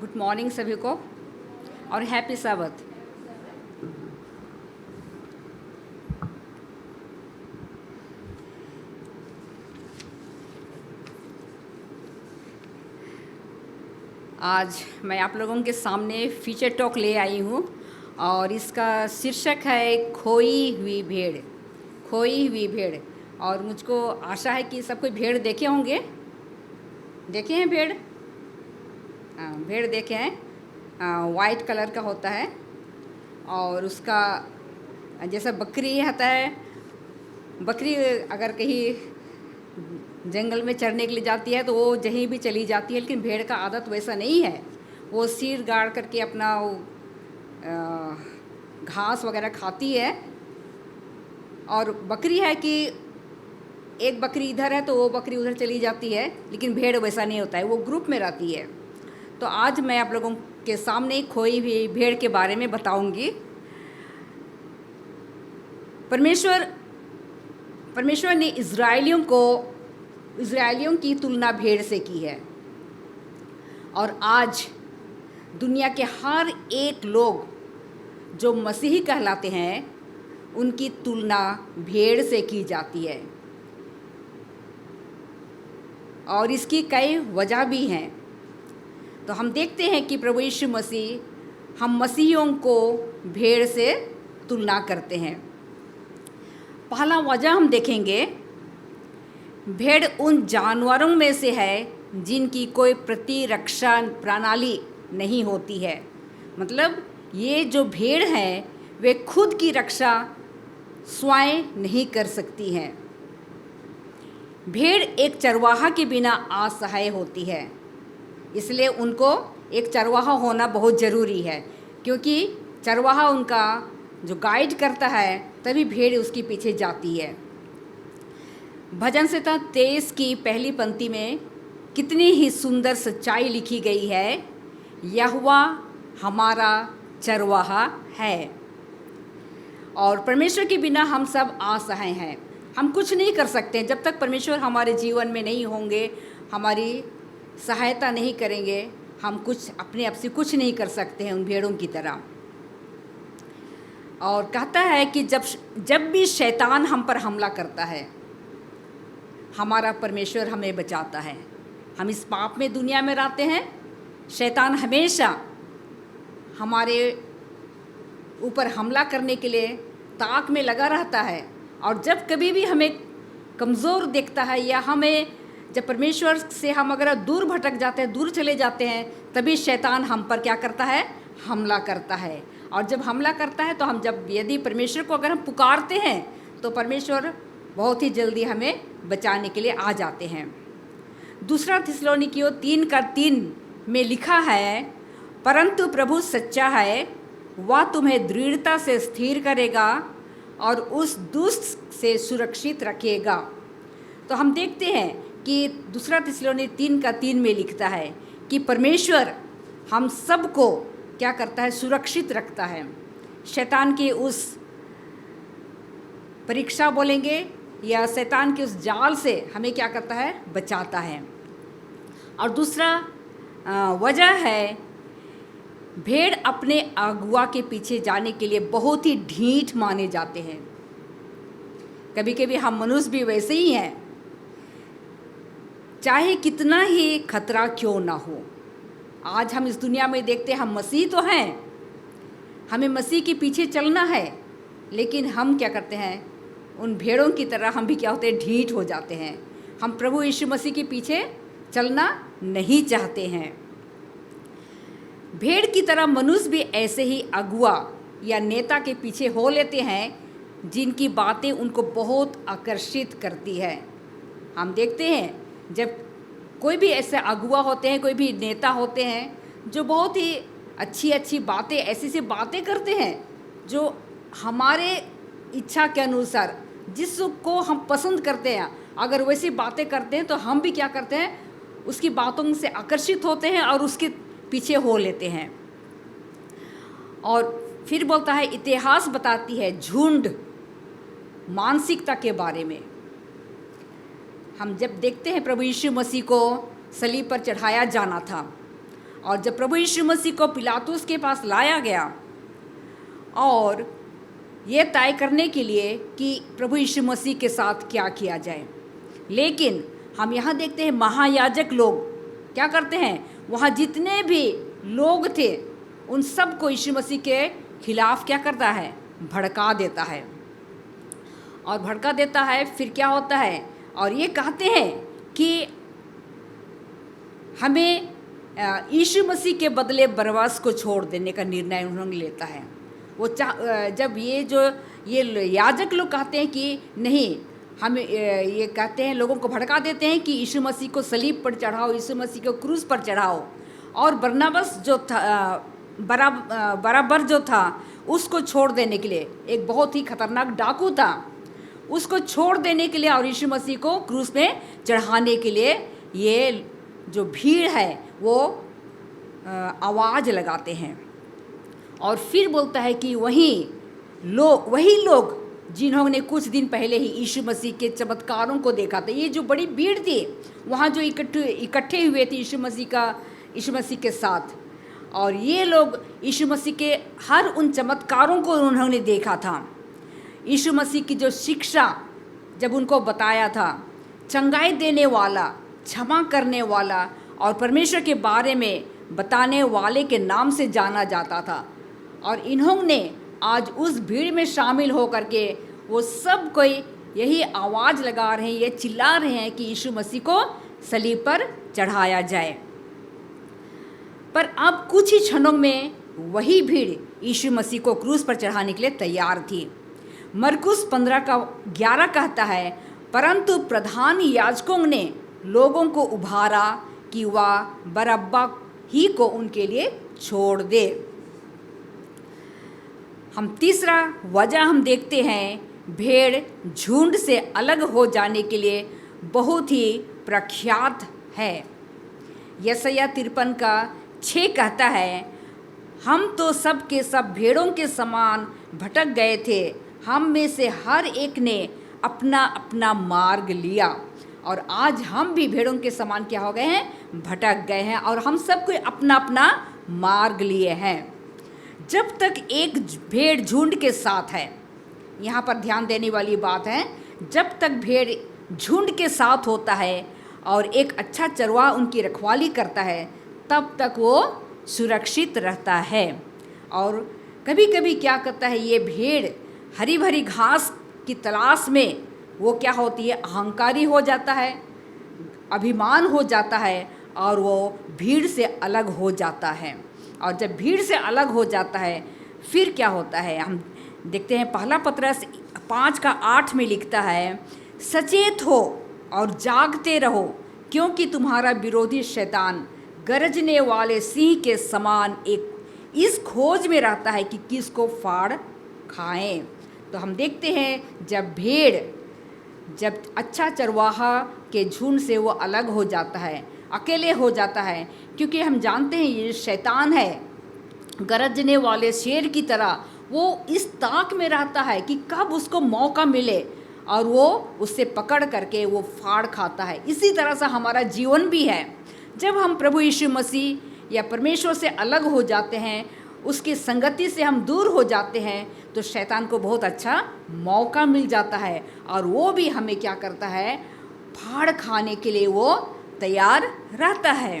Good morning सभी को और हैप्पी साबत। आज मैं आप लोगों के सामने फीचर टॉक ले आई हूँ और इसका शीर्षक है खोई हुई भेड़। खोई हुई भेड़। और मुझको आशा है कि सब कोई भेड़ देखे होंगे। देखे हैं भेड़? हाँ, भेड़ देखे हैं। वाइट कलर का होता है और उसका जैसा बकरी होता है। बकरी अगर कहीं जंगल में चरने के लिए जाती है तो वो जहीं भी चली जाती है, लेकिन भेड़ का आदत वैसा नहीं है। वो सिर गाड़ करके अपना घास वगैरह खाती है। और बकरी है कि एक बकरी इधर है तो वो बकरी उधर चली जाती है, लेकिन भेड़ वैसा नहीं होता है, वो ग्रुप में रहती है। तो आज मैं आप लोगों के सामने खोई हुई भेड़ के बारे में बताऊंगी। परमेश्वर ने इज़राइलियों की तुलना भेड़ से की है। और आज दुनिया के हर एक लोग जो मसीही कहलाते हैं उनकी तुलना भेड़ से की जाती है। और इसकी कई वजह भी हैं। तो हम देखते हैं कि प्रभु यीशु मसीह हम मसीहियों को भेड़ से तुलना करते हैं। पहला वजह हम देखेंगे, भेड़ उन जानवरों में से है जिनकी कोई प्रतिरक्षा प्रणाली नहीं होती है। मतलब ये जो भेड़ हैं वे खुद की रक्षा स्वयं नहीं कर सकती हैं। भेड़ एक चरवाहा के बिना असहाय होती है, इसलिए उनको एक चरवाहा होना बहुत ज़रूरी है, क्योंकि चरवाहा उनका जो गाइड करता है तभी भेड़ उसके पीछे जाती है। भजन संहिता 23 की पहली पंक्ति में कितनी ही सुंदर सच्चाई लिखी गई है, यहोवा हमारा चरवाहा है। और परमेश्वर के बिना हम सब असहाय हैं। हम कुछ नहीं कर सकते जब तक परमेश्वर हमारे जीवन में नहीं होंगे, हमारी सहायता नहीं करेंगे, हम कुछ अपने आप से कुछ नहीं कर सकते हैं उन भेड़ों की तरह। और कहता है कि जब भी शैतान हम पर हमला करता है, हमारा परमेश्वर हमें बचाता है। हम इस पाप में दुनिया में रहते हैं, शैतान हमेशा हमारे ऊपर हमला करने के लिए ताक में लगा रहता है। और जब कभी भी हमें कमज़ोर देखता है या हमें जब परमेश्वर से हम अगर दूर भटक जाते हैं, दूर चले जाते हैं, तभी शैतान हम पर क्या करता है? हमला करता है। और जब हमला करता है तो यदि परमेश्वर को अगर हम पुकारते हैं तो परमेश्वर बहुत ही जल्दी हमें बचाने के लिए आ जाते हैं। दूसरा थिस्सलुनीकियों 3:3 में लिखा है, परंतु प्रभु सच्चा है, वह तुम्हें दृढ़ता से स्थिर करेगा और उस दुष्ट से सुरक्षित रखेगा। तो हम देखते हैं कि दूसरा थिस्सलुनीकियों 3:3 में लिखता है कि परमेश्वर हम सबको क्या करता है? सुरक्षित रखता है। शैतान की उस परीक्षा बोलेंगे या शैतान के उस जाल से हमें क्या करता है? बचाता है। और दूसरा वजह है, भेड़ अपने अगुआ के पीछे जाने के लिए बहुत ही ढीठ माने जाते हैं। कभी कभी हम मनुष्य भी वैसे ही हैं, चाहे कितना ही खतरा क्यों ना हो। आज हम इस दुनिया में देखते हैं, हम मसीह तो हैं, हमें मसीह के पीछे चलना है, लेकिन हम क्या करते हैं? उन भेड़ों की तरह हम भी क्या होते हैं? ढीठ हो जाते हैं। हम प्रभु यीशु मसीह के पीछे चलना नहीं चाहते हैं। भेड़ की तरह मनुष्य भी ऐसे ही अगुआ या नेता के पीछे हो लेते हैं जिनकी बातें उनको बहुत आकर्षित करती है। हम देखते हैं जब कोई भी ऐसे अगुआ होते हैं, कोई भी नेता होते हैं जो बहुत ही अच्छी बातें, ऐसी बातें करते हैं जो हमारे इच्छा के अनुसार, जिसको हम पसंद करते हैं, अगर वैसी बातें करते हैं तो हम भी क्या करते हैं? उसकी बातों से आकर्षित होते हैं और उसके पीछे हो लेते हैं। और फिर बोलता है, इतिहास बताती है झुंड मानसिकता के बारे में। हम जब देखते हैं प्रभु यीशु मसीह को सलीब पर चढ़ाया जाना था और जब प्रभु यीशु मसीह को पिलातुस के पास लाया गया और ये तय करने के लिए कि प्रभु यीशु मसीह के साथ क्या किया जाए, लेकिन हम यहाँ देखते हैं महायाजक लोग क्या करते हैं, वहाँ जितने भी लोग थे उन सब को यीशु मसीह के खिलाफ क्या करता है, भड़का देता है। और भड़का देता है, फिर क्या होता है, और ये कहते हैं कि हमें यीशु मसीह के बदले बरअब्बास को छोड़ देने का निर्णय उन्होंने लेता है। वो जब ये याजक लोग कहते हैं कि नहीं, हम ये कहते हैं, लोगों को भड़का देते हैं कि यीशु मसीह को सलीब पर चढ़ाओ, यीशु मसीह को क्रूस पर चढ़ाओ। और बरनबास जो था, बराबर जो था, उसको छोड़ देने के लिए, एक बहुत ही खतरनाक डाकू था, उसको छोड़ देने के लिए और यीशु मसीह को क्रूस में चढ़ाने के लिए ये जो भीड़ है वो आवाज़ लगाते हैं। और फिर बोलता है कि वही लोग जिन्होंने कुछ दिन पहले ही यीशु मसीह के चमत्कारों को देखा था, ये जो बड़ी भीड़ थी वहाँ जो इकट्ठे हुए थे यीशु मसीह के साथ, और ये लोग यीशु मसीह के हर उन चमत्कारों को उन्होंने देखा था। यीशु मसीह की जो शिक्षा जब उनको बताया था, चंगाई देने वाला, क्षमा करने वाला और परमेश्वर के बारे में बताने वाले के नाम से जाना जाता था। और इन्होंने आज उस भीड़ में शामिल होकर के वो सब कोई यही आवाज़ लगा रहे हैं, ये चिल्ला रहे हैं कि यीशु मसीह को सलीब पर चढ़ाया जाए। पर अब कुछ ही क्षणों में वही भीड़ यीशु मसीह को क्रूस पर चढ़ाने के लिए तैयार थी। मरकुस 15:11 कहता है, परंतु प्रधान याजकों ने लोगों को उभारा कि वह बरअब्बा ही को उनके लिए छोड़ दे। हम तीसरा वजह हम देखते हैं, भेड़ झुंड से अलग हो जाने के लिए बहुत ही प्रख्यात है। यशायाह 53:6 कहता है, हम तो सब के सब भेड़ों के समान भटक गए थे, हम में से हर एक ने अपना अपना मार्ग लिया। और आज हम भी भेड़ों के समान क्या हो गए हैं, भटक गए हैं, और हम सब कोई अपना अपना मार्ग लिए हैं। जब तक एक भेड़ झुंड के साथ है, यहाँ पर ध्यान देने वाली बात है, जब तक भेड़ झुंड के साथ होता है और एक अच्छा चरवाहा उनकी रखवाली करता है, तब तक वो सुरक्षित रहता है। और कभी कभी क्या करता है, ये भेड़ हरी भरी घास की तलाश में वो क्या होती है, अहंकारी हो जाता है, अभिमान हो जाता है, और वो भीड़ से अलग हो जाता है। और जब भीड़ से अलग हो जाता है फिर क्या होता है, हम देखते हैं पहला पत्रस 5:8 में लिखता है, सचेत हो और जागते रहो, क्योंकि तुम्हारा विरोधी शैतान गरजने वाले सिंह के समान एक इस खोज में रहता है कि किसको फाड़ खाएं। तो हम देखते हैं जब अच्छा चरवाहा के झुंड से वो अलग हो जाता है, अकेले हो जाता है, क्योंकि हम जानते हैं ये शैतान है गरजने वाले शेर की तरह, वो इस ताक में रहता है कि कब उसको मौका मिले और वो उससे पकड़ करके वो फाड़ खाता है। इसी तरह से हमारा जीवन भी है। जब हम प्रभु यीशु मसीह या परमेश्वर से अलग हो जाते हैं, उसकी संगति से हम दूर हो जाते हैं, तो शैतान को बहुत अच्छा मौका मिल जाता है और वो भी हमें क्या करता है, फाड़ खाने के लिए वो तैयार रहता है।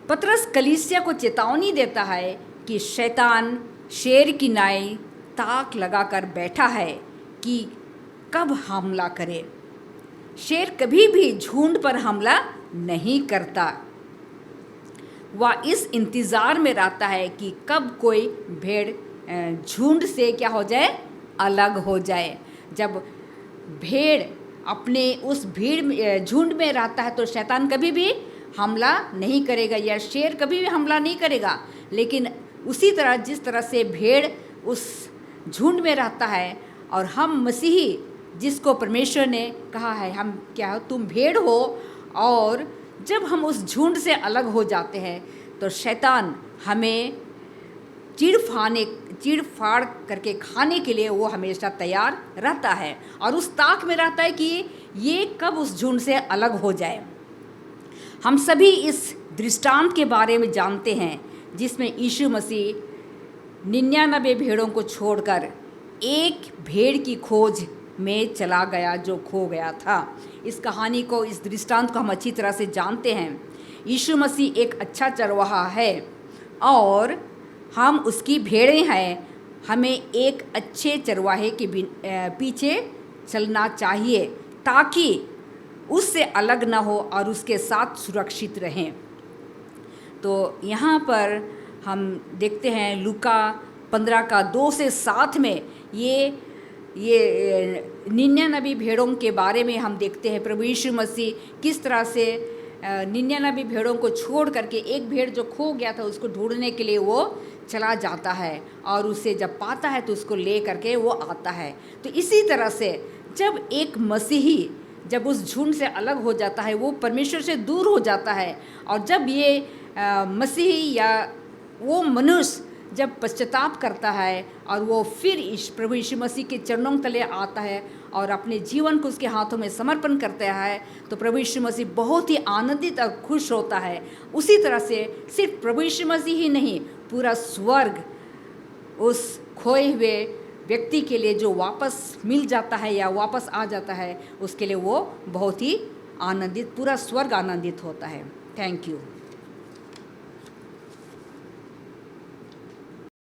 पतरस कलीसिया को चेतावनी देता है कि शैतान शेर की नाई ताक लगाकर बैठा है कि कब हमला करे। शेर कभी भी झुंड पर हमला नहीं करता, वह इस इंतज़ार में रहता है कि कब कोई भेड़ झुंड से क्या हो जाए, अलग हो जाए। जब भेड़ अपने उस झुंड में रहता है तो शैतान कभी भी हमला नहीं करेगा या शेर कभी भी हमला नहीं करेगा। लेकिन उसी तरह जिस तरह से भेड़ उस झुंड में रहता है और हम मसीही जिसको परमेश्वर ने कहा है हम क्या हो, तुम भेड़ हो, और जब हम उस झुंड से अलग हो जाते हैं तो शैतान हमें चीड़ फाड़ करके खाने के लिए वो हमेशा तैयार रहता है और उस ताक में रहता है कि ये कब उस झुंड से अलग हो जाए। हम सभी इस दृष्टांत के बारे में जानते हैं जिसमें यीशु मसीह 99 भेड़ों को छोड़कर एक भेड़ की खोज में चला गया जो खो गया था। इस कहानी को, इस दृष्टांत को हम अच्छी तरह से जानते हैं। यीशु मसीह एक अच्छा चरवाहा है और हम उसकी भेड़ें हैं। हमें एक अच्छे चरवाहे के पीछे चलना चाहिए ताकि उससे अलग ना हो और उसके साथ सुरक्षित रहें। तो यहाँ पर हम देखते हैं लूका 15 का 2 से 7 में ये 99 भेड़ों के बारे में हम देखते हैं। प्रभु यीशु मसीह किस तरह से 99 भेड़ों को छोड़ करके एक भेड़ जो खो गया था उसको ढूंढने के लिए वो चला जाता है और उसे जब पाता है तो उसको ले करके वो आता है। तो इसी तरह से जब एक मसीही जब उस झुंड से अलग हो जाता है, वो परमेश्वर से दूर हो जाता है, और जब ये मसीही या वो मनुष्य जब पश्चाताप करता है और वो फिर प्रभु यीशु मसीह के चरणों तले आता है और अपने जीवन को उसके हाथों में समर्पण करता है, तो प्रभु यीशु मसीह बहुत ही आनंदित और खुश होता है। उसी तरह से सिर्फ प्रभु यीशु मसीह ही नहीं, पूरा स्वर्ग उस खोए हुए व्यक्ति के लिए जो वापस मिल जाता है या वापस आ जाता है, उसके लिए वो बहुत ही आनंदित, पूरा स्वर्ग आनंदित होता है। Thank you.